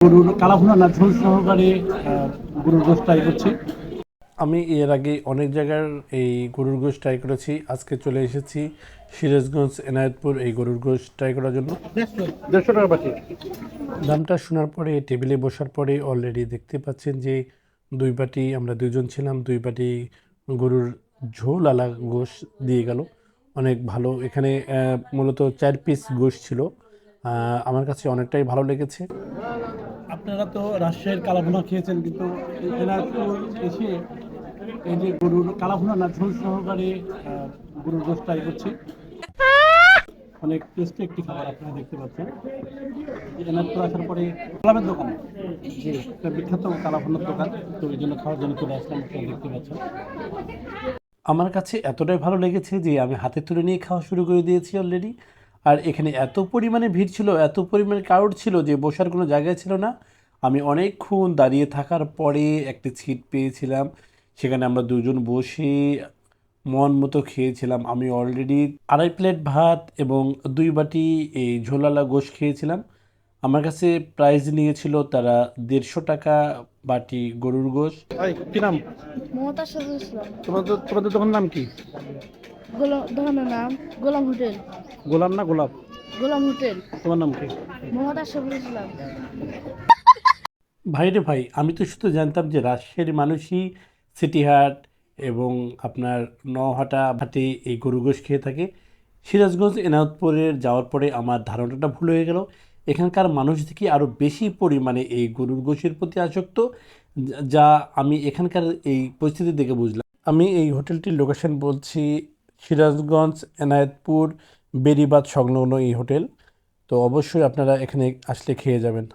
গরুর কালাভুনা না ঝোল সহকারে গরুর গোশত ট্রাই করছি। আমি এর আগে অনেক জায়গার এই গরুর গোশত ট্রাই করেছি। আজকে চলে এসেছি সিরাজগঞ্জ এনায়েতপুর এই গরুর গোশত ট্রাই করার জন্য। 150 টাকা বাটি। দামটা শোনার পরে টেবিলে বসার পরে অলরেডি দেখতে পাচ্ছেন যে দুই বাটি, আমরা দুইজন ছিলাম, দুই বাটি গরুর ঝোল আলা গোশত দিয়ে গেল। অনেক ভালো। এখানে মূলত 4 পিস গোশত ছিল। আমার কাছে অনেকটাই ভালো লেগেছে। আপনারা তো রাজশাহীর কালাভুনা খেয়েছেন, কিন্তু এনায়তপুর এসে এই যে গরুর কালাভুনা না ঝোল সহকারে গরুর গোশত ট্রাই করছি। অনেক টেস্টি একটি খাবার আপনারা দেখতে পাচ্ছেন। এনায়তপুর আসার পরে কালামের দোকান, যে একটা বিখ্যাত কালাভুনার দোকান, তো এই জন্য খাওয়ার জন্য চলে আসলাম। আপনারা দেখতে পাচ্ছেন। আমার কাছে এতটাই ভালো লেগেছে যে আমি হাতে তুলে নিয়ে খাওয়া শুরু করে দিয়েছি অলরেডি। আর এখানে এত পরিমাণে ভিড় ছিল, এত পরিমাণে ক্রাউড ছিল যে বসার কোনো জায়গা ছিল না। আমি অনেকক্ষণ দাঁড়িয়ে থাকার পরে একটি সিট পেয়েছিলাম, সেখানে আমরা দুজন বসে মন মতো খেয়েছিলাম। আমি অলরেডি 2.5 প্লেট ভাত এবং 2 বাটি এই ঝোলালা গোশ খেয়েছিলাম। আমার কাছে প্রাইস নিয়েছিল তারা 150 টাকা বাটি গরুর গোশ। কি নাম মমতা শহীদ ইসলাম। তোমাদের দোকানের নাম কি? দোকানের নাম গোলাম হোটেল। গোলাম না গোলাপ? গোলাম হোটেল। তোমার নাম কি? মমতা শহীদ ইসলাম। ভাইরে ভাই, আমি তো শুধু জানতাম যে রাজশাহীর মানুষই সিটিহাট এবং আপনার নহাটা ভাটে এই গরু গোশ খেয়ে থাকে। সিরাজগঞ্জ এনায়তপুরের যাওয়ার পরে আমার ধারণাটা ভুল হয়ে গেল। এখানকার মানুষ থেকে আরও বেশি পরিমাণে এই গরুর গোশের প্রতি আসক্ত, যা আমি এখানকার এই পরিস্থিতি দেখে বুঝলাম। আমি এই হোটেলটির লোকেশন বলছি, সিরাজগঞ্জ এনায়েতপুর বেড়িবাঁধ সংলগ্ন এই হোটেল। তো অবশ্যই আপনারা এখানে আসলে খেয়ে যাবেন।